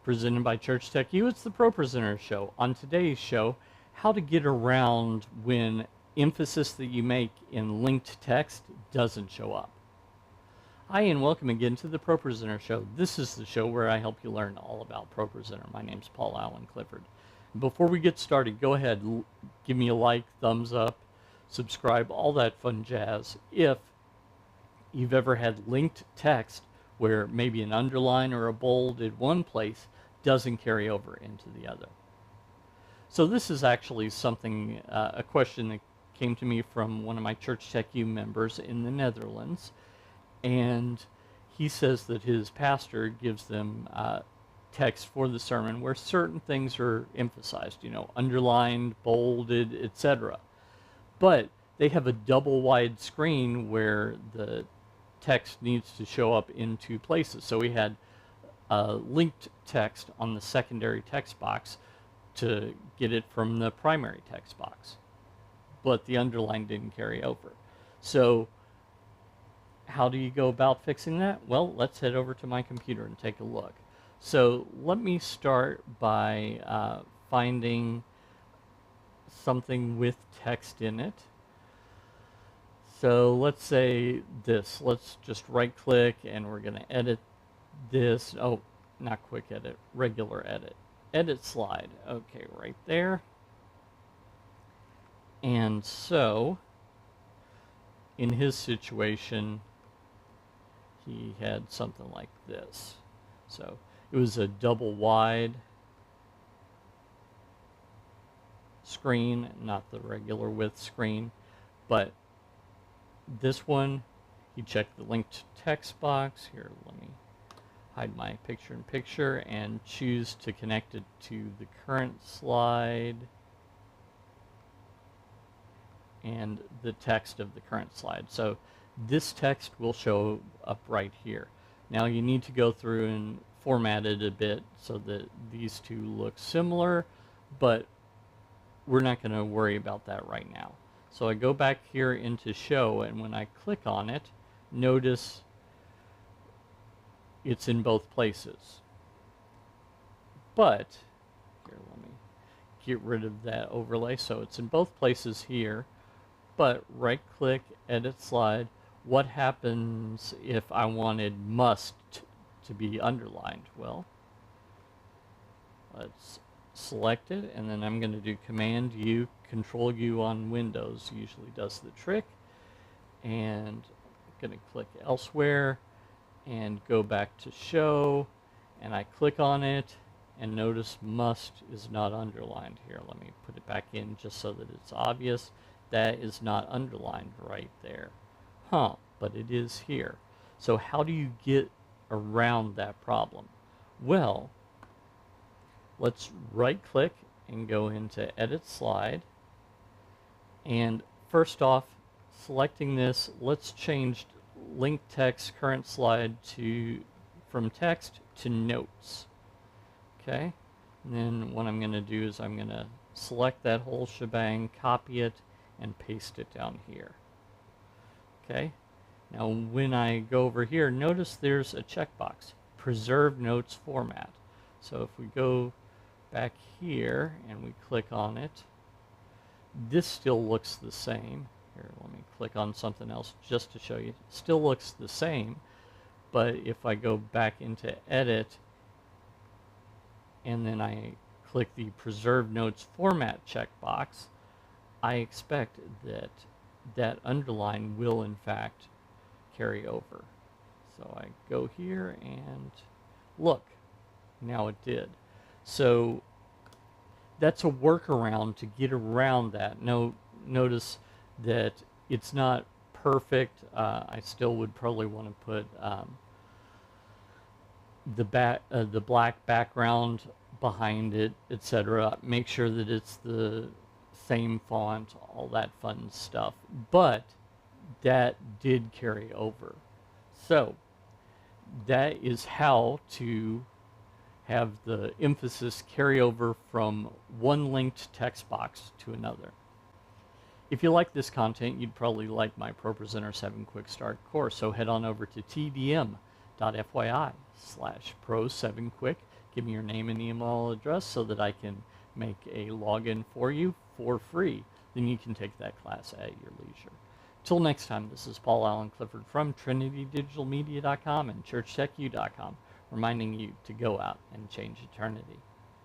presented by Church Tech U. It's the ProPresenter show. On today's show, how to get around when emphasis that you make in linked text doesn't show up. Hi, and welcome again to the ProPresenter show. This is the show where I help you learn all about ProPresenter. My name's Paul Allen Clifford. Before we get started, go ahead, give me a like, thumbs up, subscribe, all that fun jazz. If you've ever had linked text where maybe an underline or a bold in one place doesn't carry over into the other. So this is actually something, a question that came to me from one of my Church Tech U members in the Netherlands. And he says that his pastor gives them text for the sermon where certain things are emphasized, you know, underlined, bolded, etc. But they have a double wide screen where the text needs to show up in two places. So we had linked text on the secondary text box to get it from the primary text box, but the underline didn't carry over. So how do you go about fixing that? Well, let's head over to my computer and take a look. So let me start by finding something with text in it. So let's say this. Let's just right click and we're going to edit this. Oh, not quick edit, regular edit. Edit slide. Okay, right there. And so in his situation, he had something like this. So it was a double wide screen, not the regular width screen, but this one, he checked the linked text box. Here, let me hide my picture-in-picture and choose to connect it to the current slide and the text of the current slide. So this text will show up right here. Now you need to go through and format it a bit so that these two look similar, but we're not going to worry about that right now. So I go back here into show, and when I click on it, notice it's in both places. But here, let me get rid of that overlay. So it's in both places here, but right click, edit slide. What happens if I wanted must to be underlined? Well, let's select it, and then I'm going to do Command U, Control U on Windows, usually does the trick. And I'm going to click elsewhere and go back to show, and I click on it, and notice must is not underlined here. Let me put it back in just so that it's obvious. That is not underlined right there. But it is here. So how do you get around that problem? Well, let's right click and go into edit slide. And first off, selecting this, let's change link text current slide from text to notes. Okay. And then what I'm going to do is I'm going to select that whole shebang, copy it, and paste it down here. Okay. Now when I go over here, notice there's a checkbox, Preserve Notes Format. So if we go back here and we click on it, this still looks the same. Here, let me click on something else just to show you. Still looks the same, but if I go back into Edit and then I click the Preserve Notes Format checkbox, I expect that that underline will in fact carry over. So I go here and look, now it did. So that's a workaround to get around that. Notice that it's not perfect. I still would probably want to put the black background behind it, etc. Make sure that it's the same font, all that fun stuff. But that did carry over. So that is how to have the emphasis carry over from one linked text box to another. If you like this content, you'd probably like my ProPresenter 7 Quick Start course, so head on over to TDM.fyi/Pro7Quick. give me your name and email address so that I can make a login for you for free. Then you can take that class at your leisure. Till next time, this is Paul Allen Clifford from TrinityDigitalMedia.com and ChurchTechU.com, reminding you to go out and change eternity.